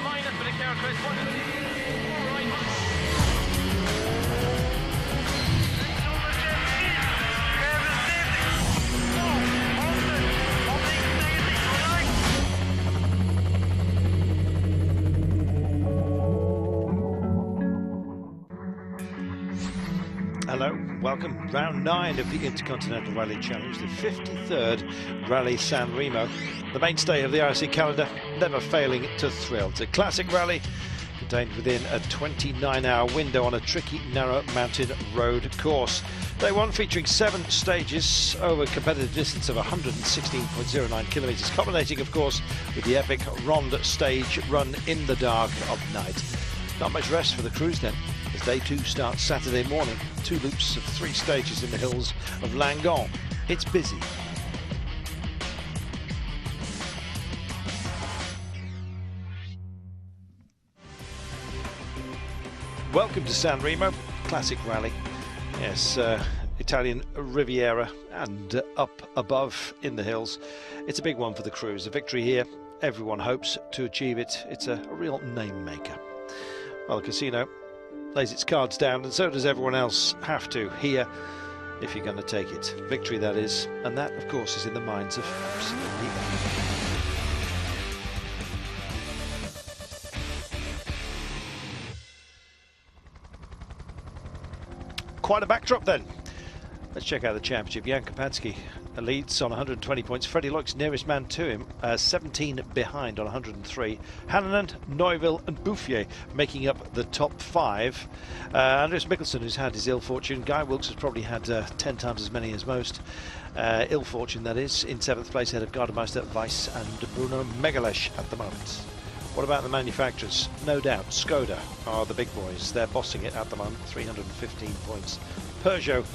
minus for the car corresponding. Hello, welcome. Round 9 of the Intercontinental Rally Challenge, the 53rd Rally San Remo, the mainstay of the IRC calendar, never failing to thrill. It's a classic rally contained within a 29-hour window on a tricky, narrow mountain road course. Day 1 featuring 7 stages over a competitive distance of 116.09 kilometres, culminating, of course, with the epic Ronde stage run in the dark of night. Not much rest for the crews then, as Day 2 starts Saturday morning. 2 loops of 3 stages in the hills of Langon. It's busy. Welcome to San Remo, classic rally. Yes, Italian Riviera and up above in the hills. It's a big one for the crews. A victory here, everyone hopes to achieve it. It's a real name maker. Well, the casino lays its cards down, and so does everyone else have to here, if you're going to take it. Victory, that is, and that, of course, is in the minds of absolutely everyone. Quite a backdrop then. Let's check out the championship. Jan Kopatsky leads on 120 points. Freddie Loik's nearest man to him, 17 behind on 103. Hannanen, Neuville and Bouffier making up the top 5. Andreas Mikkelsen, who's had his ill fortune. Guy Wilkes has probably had 10 times as many as most. Ill fortune, that is, in 7th place ahead of Gardemeister, Weiss and Bruno Megalesh at the moment. What about the manufacturers? No doubt, Skoda are the big boys. They're bossing it at the moment, 315 points. Peugeot,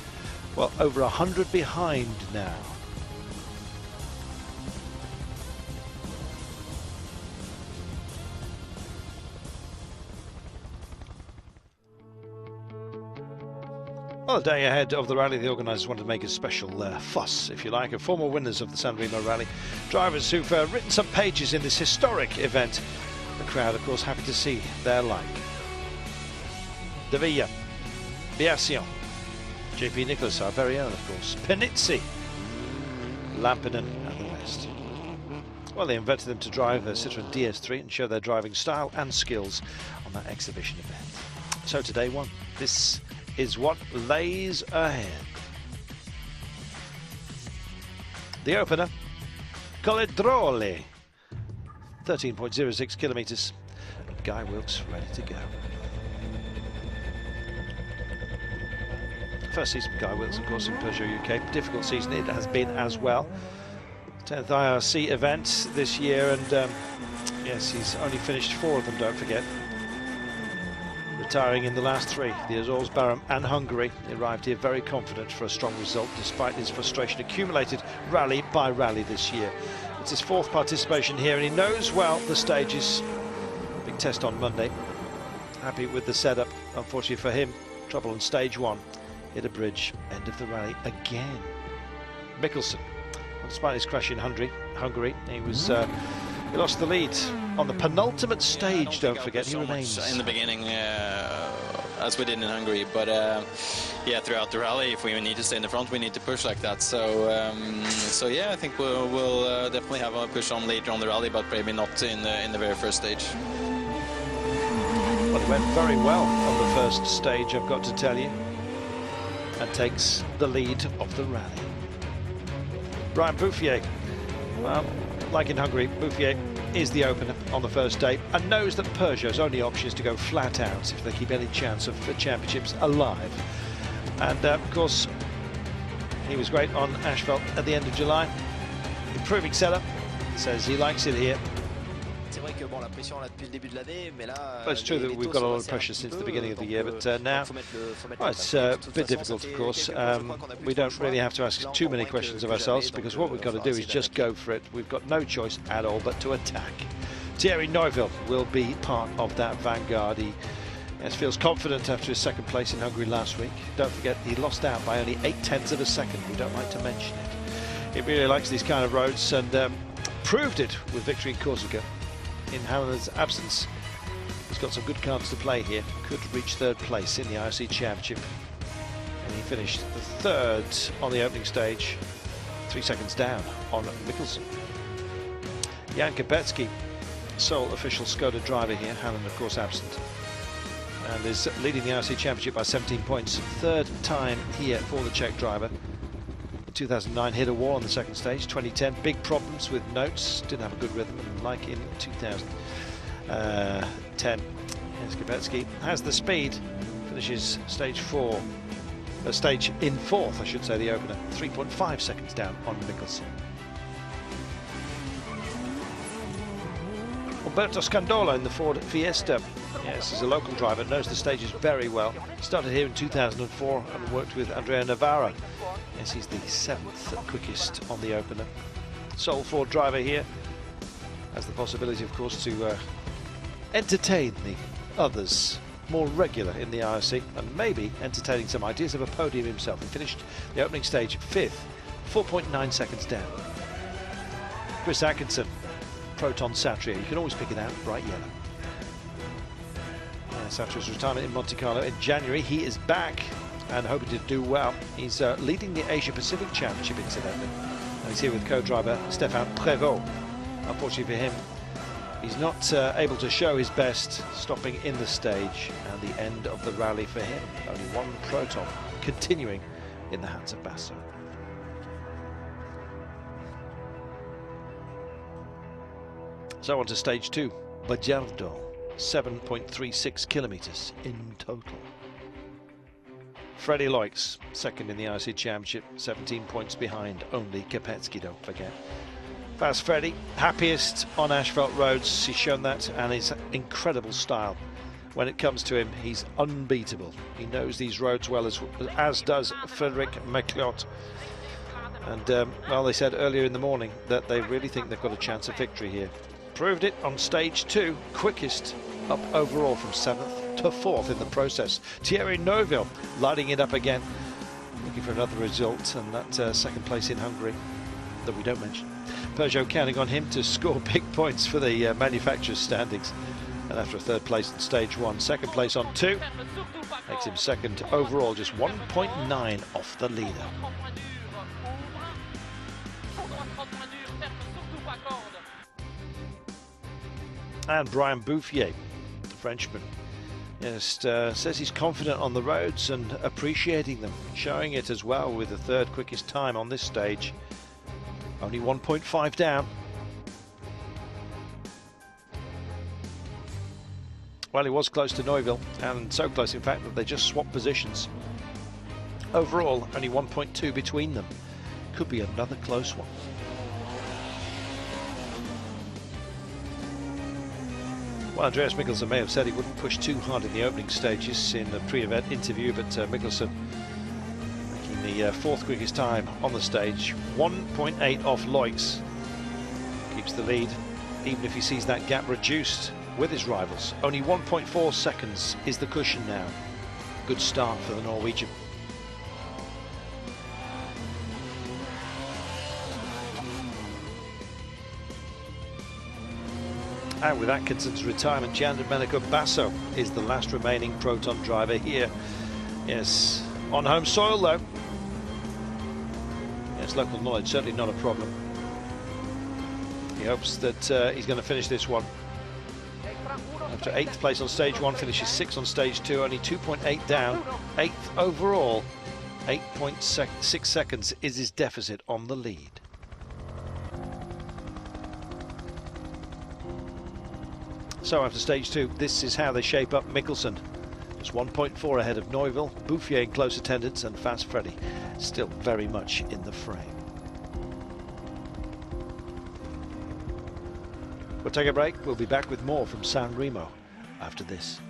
well, over 100 behind now. Well, a day ahead of the rally, the organisers wanted to make a special fuss, if you like, of former winners of the San Remo Rally. Drivers who've written some pages in this historic event. The crowd, of course, happy to see their like. De Villa, Biasion, JP Nicholas, our very own, of course, Penizzi, Lampinen and the rest. Well, they invited them to drive a Citroën DS3 and show their driving style and skills on that exhibition event. So today 1, this is what lays ahead. The opener, Colledrole, 13.06 kilometres. Guy Wilkes ready to go. First season for Guy Wilkes, of course, in Peugeot UK. Difficult season it has been as well. 10th IRC event this year, and yes, he's only finished 4 of them, don't forget. Retiring in the last 3, the Azores, Barham and Hungary. He arrived here very confident for a strong result, despite his frustration accumulated rally by rally this year. It's his 4th participation here, and he knows well the stages. Big test on Monday. Happy with the setup. Unfortunately for him, trouble on stage 1. Hit a bridge, end of the rally again. Mikkelsen, despite his crash in Hungary, he was he lost the lead on the penultimate stage. Don't forget, he remains in the beginning, as we did in Hungary. But yeah, throughout the rally, if we need to stay in the front, we need to push like that. So so yeah, I think we'll definitely have a push on later on the rally, but maybe not in the very first stage. Well, it went very well on the first stage, I've got to tell you. And takes the lead of the rally. Brian Bouffier, well, like in Hungary, Bouffier is the opener on the first day and knows that Peugeot's only option is to go flat out if they keep any chance of the championships alive. And of course, he was great on asphalt at the end of July. Improving setup, says he likes it here. Well, it's true that we've got a lot of pressure since the beginning of the year, but now well, it's a bit difficult, of course. We don't really have to ask too many questions of ourselves, because what we've got to do is just go for it. We've got no choice at all but to attack. Thierry Neuville will be part of that vanguard. He feels confident after his 2nd place in Hungary last week. Don't forget, he lost out by only 0.8 of a second. We don't like to mention it. He really likes these kind of roads, and proved it with victory in Corsica. In Hannanen's absence, He's got some good cards to play here. Could reach third place in the IRC Championship. And he finished the third on the opening stage, 3 seconds down on Mikkelsen. Jan Kapecki, sole official Skoda driver here, Hannon of course absent, and is leading the IRC Championship by 17 points. Third time here for the Czech driver. In 2009 hit a wall on the second stage. 2010 big problems with notes, didn't have a good rhythm, and like in 2010 Kapecki has the speed, finishes stage in fourth, I should say, the opener, 3.5 seconds down on Mikkelsen. Alberto Scandola in the Ford Fiesta. Yes, he's a local driver, knows the stages very well. Started here in 2004 and worked with Andrea Navarra. Yes, he's the 7th quickest on the opener. Sole Ford driver here. Has the possibility, of course, to entertain the others more regular in the IRC, and maybe entertaining some ideas of a podium himself. He finished the opening stage 5th, 4.9 seconds down. Chris Atkinson, Proton Satria, you can always pick it out, bright yellow. Satria's retirement in Monte Carlo in January. He is back and hoping to do well. He's leading the Asia Pacific Championship, incidentally. And he's here with co-driver Stéphane Prévost. Unfortunately for him, he's not able to show his best, stopping in the stage, and the end of the rally for him. Only one Proton continuing in the hands of Basso. So on to stage 2, Bajardo, 7.36 kilometers in total. Freddie Loix, second in the IRC Championship, 17 points behind only Kapecki, don't forget. Fast Freddie, happiest on asphalt roads, he's shown that, and his incredible style. When it comes to him, he's unbeatable. He knows these roads well, as does Frederic McLeod. And, well, they said earlier in the morning that they really think they've got a chance of victory here. Proved it on stage 2, quickest up overall from 7th to 4th in the process. Thierry Neuville lighting it up again, looking for another result, and that second place in Hungary that we don't mention. Peugeot counting on him to score big points for the manufacturer's standings. And after a third place in stage 1, second place on 2, makes him second overall, just 1.9 off the leader. And Brian Bouffier, the Frenchman, just says he's confident on the roads and appreciating them, showing it as well with the third quickest time on this stage. Only 1.5 down. Well, he was close to Neuville, and so close in fact that they just swapped positions. Overall, only 1.2 between them. Could be another close one. Well, Andreas Mikkelsen may have said he wouldn't push too hard in the opening stages in the pre-event interview, but Mikkelsen making the 4th quickest time on the stage, 1.8 off Loix. Keeps the lead, even if he sees that gap reduced with his rivals. Only 1.4 seconds is the cushion now. Good start for the Norwegian. And with Atkinson's retirement, Giandomenico Basso is the last remaining Proton driver here. Yes, on home soil though. Yes, local knowledge, certainly not a problem. He hopes that he's going to finish this one. After 8th place on stage 1, finishes 6th on stage 2, only 2.8 down, 8th overall. 8.6 seconds is his deficit on the lead. So after stage 2, this is how they shape up. Mikkelsen just 1.4 ahead of Neuville, Bouffier in close attendance, and Fast Freddy still very much in the frame. We'll take a break. We'll be back with more from San Remo after this.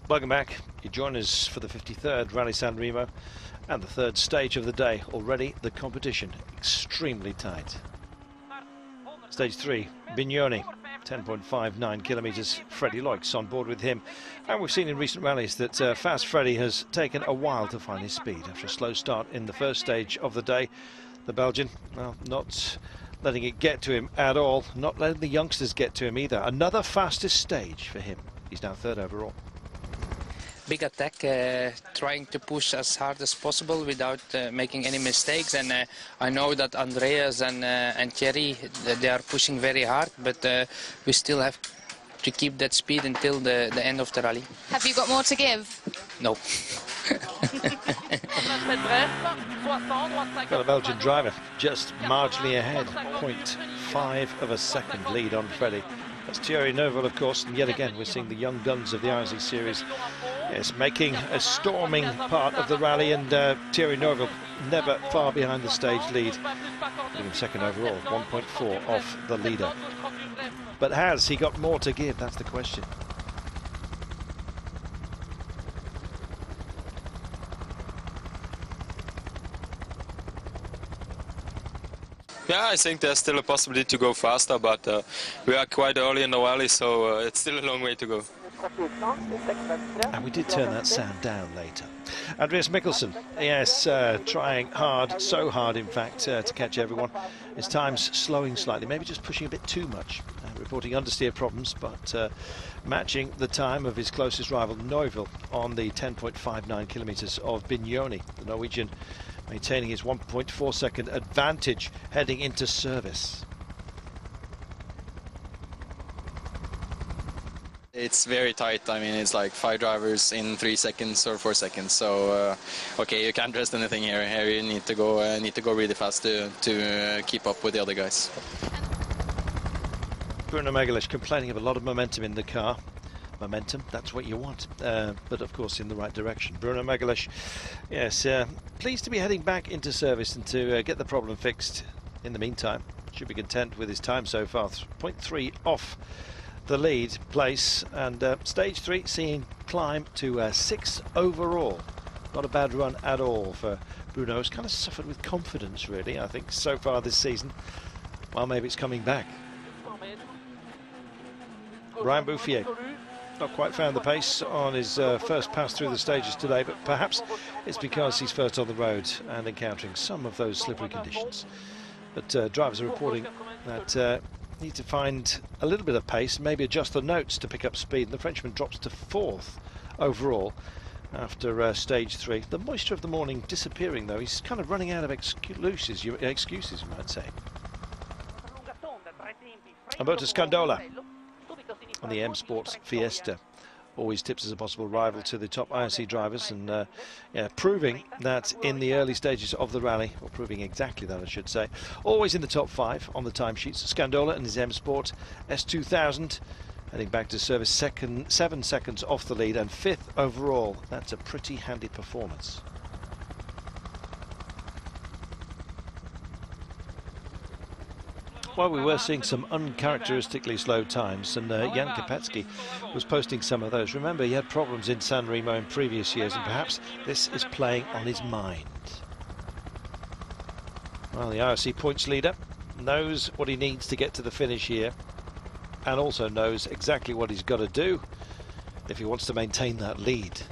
Welcome back. You join us for the 53rd Rally San Remo and the 3rd stage of the day. Already the competition extremely tight. Stage 3, Bignoni, 10.59 kilometres. Freddie Loix on board with him. And we've seen in recent rallies that Fast Freddie has taken a while to find his speed. After a slow start in the first stage of the day, the Belgian, well, not letting it get to him at all, not letting the youngsters get to him either. Another fastest stage for him. He's now third overall. Big attack, trying to push as hard as possible without making any mistakes. And I know that Andreas and Thierry, they are pushing very hard, but we still have to keep that speed until the end of the rally. Have you got more to give? No. Got a Belgian driver just marginally ahead, 0.5 of a second lead on Freddie. That's Thierry Neuville, of course, and yet again we're seeing the young guns of the IRC series, yes, making a storming part of the rally, and Thierry Neuville never far behind the stage lead, putting him second overall, 1.4 off the leader. But has he got more to give? That's the question. Yeah, I think there's still a possibility to go faster, but we are quite early in the rally, so it's still a long way to go. And we did turn that sound down later. Andreas Mikkelsen, yes, trying hard, so hard in fact, to catch everyone. His time's slowing slightly, maybe just pushing a bit too much. Reporting understeer problems, but matching the time of his closest rival Neuville on the 10.59 kilometres of Bignoni. The Norwegian maintaining his 1.4 second advantage heading into service. It's very tight. I mean, it's like 5 drivers in 3 seconds or 4 seconds. So, okay, you can't rest anything here. Here you need to go really fast to keep up with the other guys. Bruno Megalish complaining of a lot of momentum in the car. Momentum, that's what you want, but of course in the right direction. Bruno Megalish, yes, pleased to be heading back into service and to get the problem fixed. In the meantime, should be content with his time so far, 0.3 off the lead place, and stage 3 seeing climb to 6 overall. Not a bad run at all for Bruno. He's kind of suffered with confidence, really, I think, so far this season. Well, maybe it's coming back. Brian Bouffier not quite found the pace on his first pass through the stages today, but perhaps it's because he's first on the road and encountering some of those slippery conditions. But drivers are reporting that need to find a little bit of pace, maybe adjust the notes to pick up speed. And the Frenchman drops to 4th overall after stage 3. The moisture of the morning disappearing, though. He's kind of running out of excuses, you might say. Alberto Scandola on the M Sports Fiesta, always tips as a possible rival to the top IRC drivers, and yeah, proving that in the early stages of the rally, or proving exactly that I should say, always in the top 5 on the timesheets. Scandola and his M Sport S2000 heading back to service 7 seconds off the lead and 5th overall. That's a pretty handy performance. Well, we were seeing some uncharacteristically slow times, and Jan Kapecki was posting some of those. Remember, he had problems in San Remo in previous years, and perhaps this is playing on his mind. Well, the IRC points leader knows what he needs to get to the finish here, and also knows exactly what he's got to do if he wants to maintain that lead.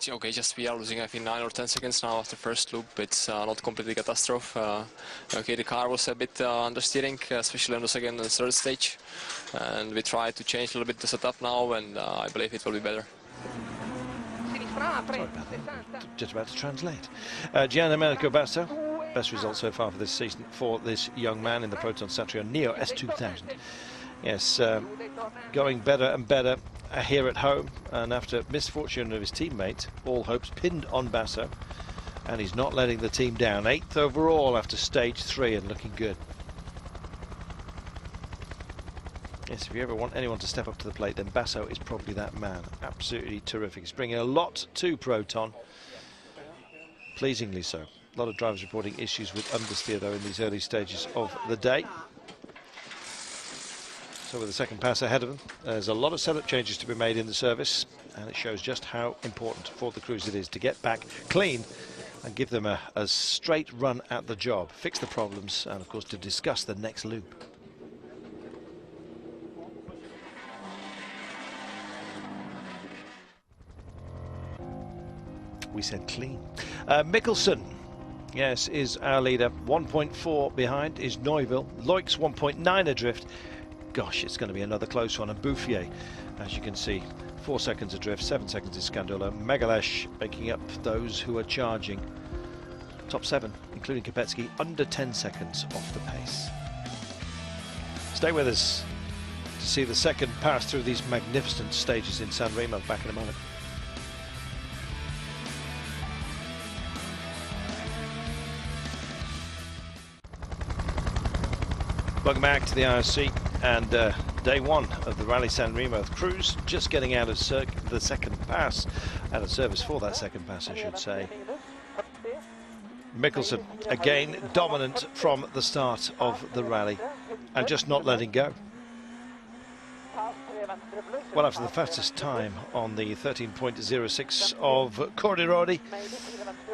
Okay, just we are losing, I think, 9 or 10 seconds now after first loop. It's not completely catastrophe. Okay, the car was a bit understeering, especially on the second and third stage, and we try to change a little bit the setup now, and I believe it will be better. Sorry about that. Just about to translate. Giandomenico Basso, best result so far for this season for this young man in the Proton Satrion Neo S2000. Yes, going better and better here at home, and after misfortune of his teammate, all hopes pinned on Basso, and he's not letting the team down. 8th overall after stage 3 and looking good. Yes, if you ever want anyone to step up to the plate, then Basso is probably that man. Absolutely terrific. He's bringing a lot to Proton, pleasingly so. A lot of drivers reporting issues with understeer though in these early stages of the day. So with the second pass ahead of them, there's a lot of setup changes to be made in the service, and it shows just how important for the crews it is to get back clean and give them a straight run at the job, fix the problems, and of course to discuss the next loop. We said clean. Mikkelsen, yes, is our leader. 1.4 behind is Neuville. Loix 1.9 adrift. Gosh, it's going to be another close one. And Bouffier, as you can see, 4 seconds adrift, 7 seconds is Scandola. Megalesh making up those who are charging. Top 7, including Kopecky, under 10 seconds off the pace. Stay with us to see the second pass through these magnificent stages in San Remo. Back in a moment. Welcome back to the IRC and day one of the Rally San Remo. Crews just getting out of the second pass, out of service for that second pass, I should say. Mikkelsen again dominant from the start of the rally and just not letting go. Well, after the fastest time on the 13.06 of Cordirodi,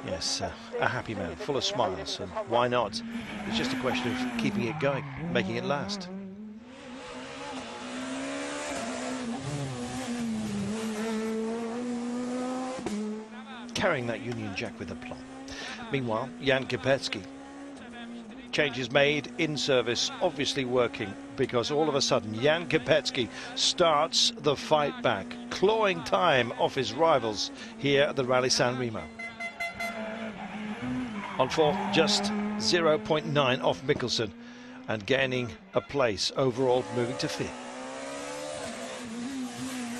yes, a happy man, full of smiles, and why not? It's just a question of keeping it going, making it last. Carrying that Union Jack with aplomb. Meanwhile, Jan Kopecky. Changes made in service, obviously working, because all of a sudden Jan Kopecky starts the fight back, clawing time off his rivals here at the Rally San Remo. On 4, just 0.9 off Mikkelsen and gaining a place overall, moving to 5th.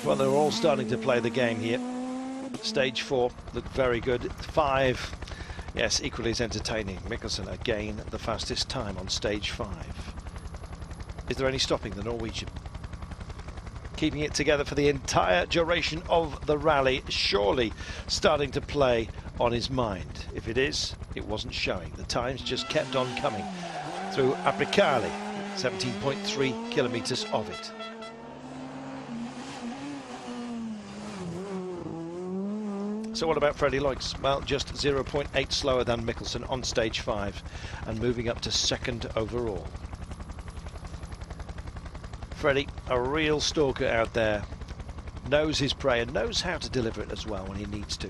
Well, they're all starting to play the game here. Stage 4 looked very good. 5, yes, equally as entertaining. Mikkelsen again the fastest time on stage 5. Is there any stopping the Norwegian? Keeping it together for the entire duration of the rally, surely starting to play on his mind. If it is, it wasn't showing. The times just kept on coming through Apricali, 17.3 kilometers of it. So what about Freddie Loix? Well, just 0.8 slower than Mikkelsen on stage 5 and moving up to 2nd overall. Freddie, a real stalker out there, knows his prey and knows how to deliver it as well when he needs to.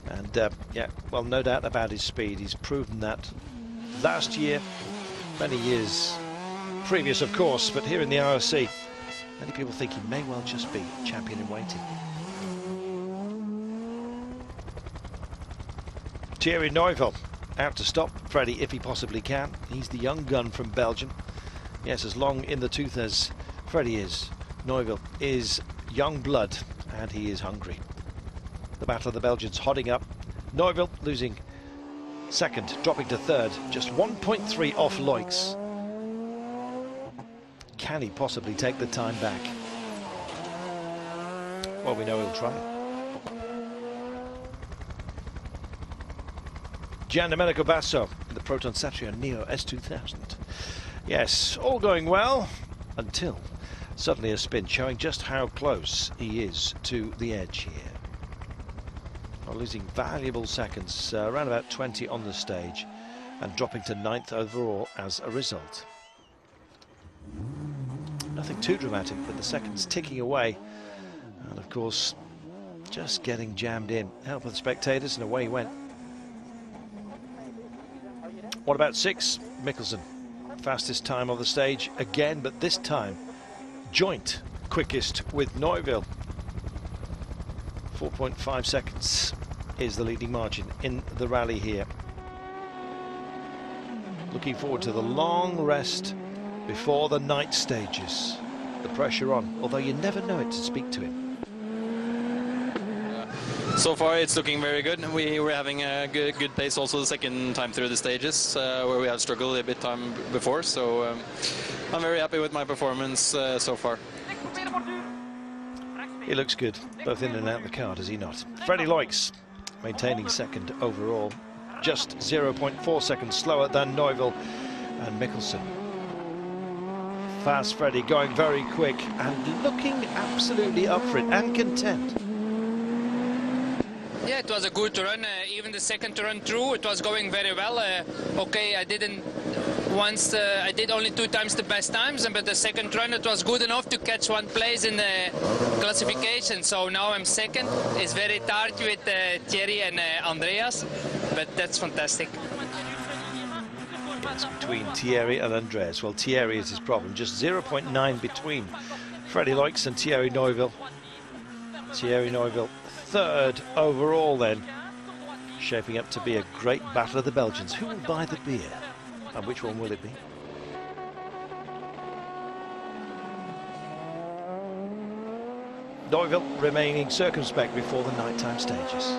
And yeah, well, no doubt about his speed. He's proven that last year, many years previous, of course, but here in the IRC, many people think he may well just be champion in waiting. Thierry Neuville out to stop Freddie if he possibly can. He's the young gun from Belgium. Yes, as long in the tooth as Freddie is, Neuville is young blood and he is hungry. The battle of the Belgians hotting up. Neuville losing 2nd, dropping to 3rd, just 1.3 off Loix. Can he possibly take the time back? Well, we know he'll try. Giandomenico Basso in the Proton Satrion Neo S2000. Yes, all going well until suddenly a spin showing just how close he is to the edge here. Well, losing valuable seconds, around about 20 on the stage, and dropping to 9th overall as a result. Nothing too dramatic, but the seconds ticking away, and of course just getting jammed in. Help with the spectators, and away he went. What about 6? Mikkelsen, fastest time on the stage again, but this time joint quickest with Neuville. 4.5 seconds is the leading margin in the rally here. Looking forward to the long rest before the night stages. The pressure on, although you never know it to speak to him. So far it's looking very good. We were having a good pace also the second time through the stages, where we had struggled a bit time before, so I'm very happy with my performance so far. He looks good, both in and out of the car, does he not? Freddie Loix maintaining 2nd overall, just 0.4 seconds slower than Neuville and Mikkelsen. Fast Freddie going very quick and looking absolutely up for it and content. Yeah, it was a good run. Even the second run through, it was going very well. Okay, I did only 2 times the best times, but the second run it was good enough to catch 1 place in the classification. So now I'm second. It's very tight with Thierry and Andreas, but that's fantastic. It's between Thierry and Andreas. Well, Thierry is his problem. Just 0.9 between Freddie Loix and Thierry Neuville. Thierry Neuville, 3rd overall then. Shaping up to be a great battle of the Belgians. Who will buy the beer? And which one will it be? Neuville remaining circumspect before the nighttime stages.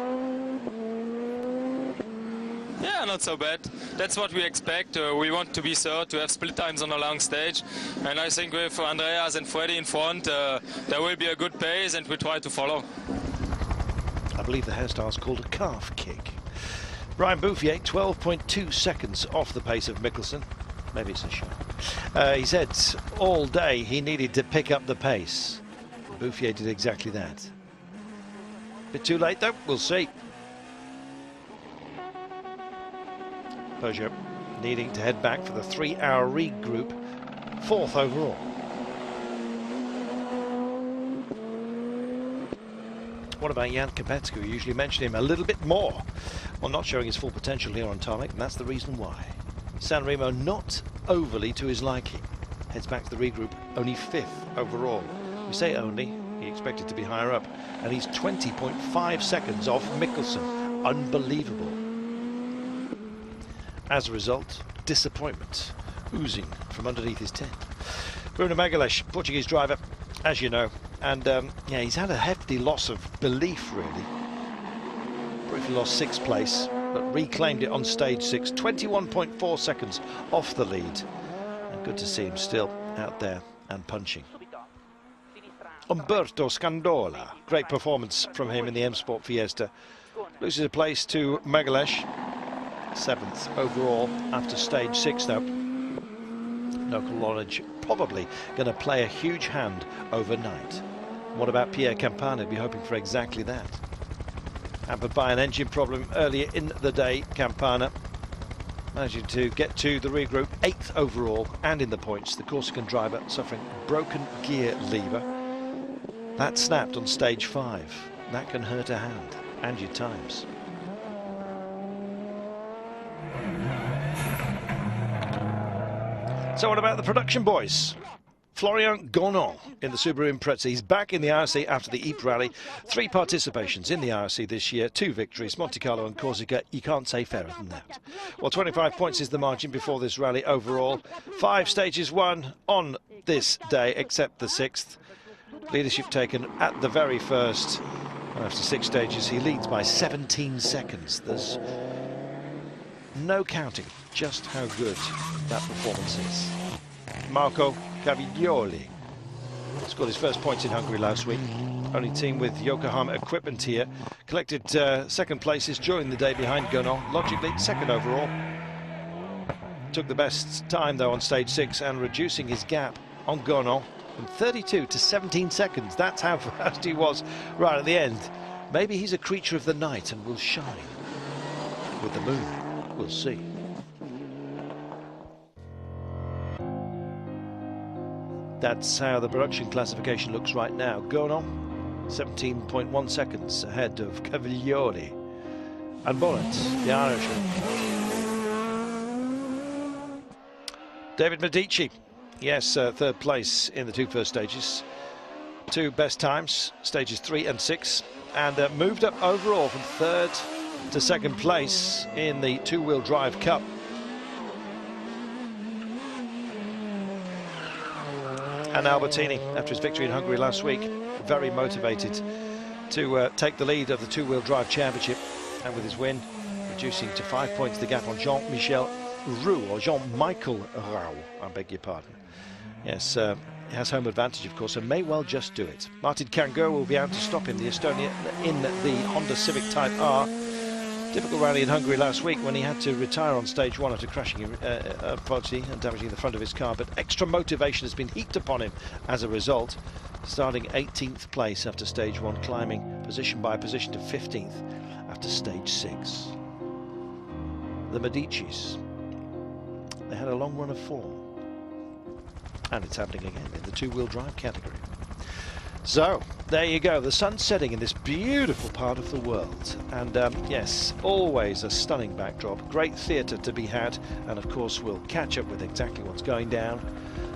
Yeah, not so bad. That's what we expect. We want to be third, to have split times on a long stage. And I think with Andreas and Freddy in front, there will be a good pace and we try to follow. I believe the hairstyle's called a calf kick. Brian Bouffier, 12.2 seconds off the pace of Mikkelsen. Maybe it's a shot. He said all day he needed to pick up the pace. Bouffier did exactly that. Bit too late though, we'll see. Peugeot needing to head back for the 3-hour regroup, 4th overall. What about Jan Kapetska? We usually mention him a little bit more. Well, not showing his full potential here on tarmac, and that's the reason why. San Remo not overly to his liking. Heads back to the regroup, only 5th overall. We say only, he expected to be higher up, and he's 20.5 seconds off Mikkelsen. Unbelievable. As a result, disappointment oozing from underneath his tent. Bruno Magalhães, Portuguese driver, as you know, and yeah, he's had a hefty loss of belief, really. Briefly lost 6th place, but reclaimed it on stage 6, 21.4 seconds off the lead. And good to see him still out there and punching. Umberto Scandola, great performance from him in the M Sport Fiesta. Loses a place to Magalhães, 7th overall after stage 6 though. Local knowledge probably going to play a huge hand overnight. What about Pierre Campana? Be hoping for exactly that. Hampered by an engine problem earlier in the day, Campana managing to get to the regroup, 8th overall and in the points. The Corsican driver suffering broken gear lever. That snapped on stage 5. That can hurt a hand and your times. So what about the production boys? Florian Gonon in the Subaru Impreza. He's back in the IRC after the Ypres Rally. 3 participations in the IRC this year, 2 victories, Monte Carlo and Corsica. You can't say fairer than that. Well, 25 points is the margin before this rally overall. 5 stages won on this day, except the 6th. Leadership taken at the very first. After 6 stages, he leads by 17 seconds. There's no counting just how good that performance is. Marco Caviglioli scored his first points in Hungary last week. Only team with Yokohama equipment here. Collected 2nd places during the day behind Gonon. Logically, 2nd overall. Took the best time though on stage 6 and reducing his gap on Gonon from 32 to 17 seconds. That's how fast he was right at the end. Maybe he's a creature of the night and will shine with the moon. We'll see. That's how the production classification looks right now. Gonon, 17.1 seconds ahead of Caviglioli. And Bonnet, the Irishman. David Medici, yes, 3rd place in the 2 first stages. 2 best times, stages 3 and 6. And moved up overall from 3rd to 2nd place in the 2-wheel drive cup. And Albertini, after his victory in Hungary last week, very motivated to take the lead of the 2-wheel drive championship. And with his win, reducing to 5 points the gap on Jean-Michel Roux, or Jean-Michael Roux, I beg your pardon. Yes, he has home advantage, of course, and may well just do it. Martin Kangur will be out to stop him, the Estonian, in the Honda Civic Type R. Difficult rally in Hungary last week when he had to retire on stage 1 after crashing apology and damaging the front of his car, but extra motivation has been heaped upon him as a result, starting 18th place after stage 1, climbing position by position to 15th. to stage 6. The Medicis. They had a long run of form. And it's happening again in the two-wheel drive category. So, there you go, the sun's setting in this beautiful part of the world. And yes, always a stunning backdrop, great theatre to be had. And of course, we'll catch up with exactly what's going down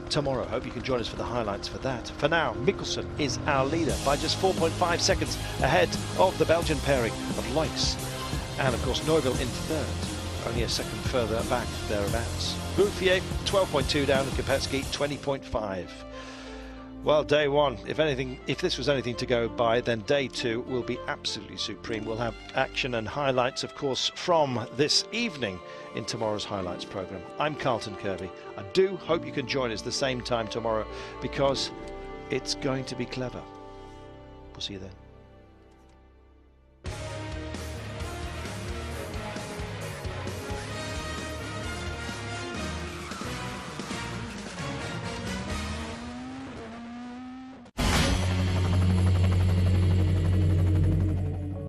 tomorrow. Hope you can join us for the highlights for that. For now, Mikkelsen is our leader by just 4.5 seconds ahead of the Belgian pairing of Loix. And of course, Neuville in third, only a second further back thereabouts. Bouffier 12.2 down, and Kopecky 20.5. Well, day one, if this was anything to go by, then day two will be absolutely supreme. We'll have action and highlights, of course, from this evening in tomorrow's highlights programme. I'm Carlton Kirby. I do hope you can join us the same time tomorrow, because it's going to be clever. We'll see you then.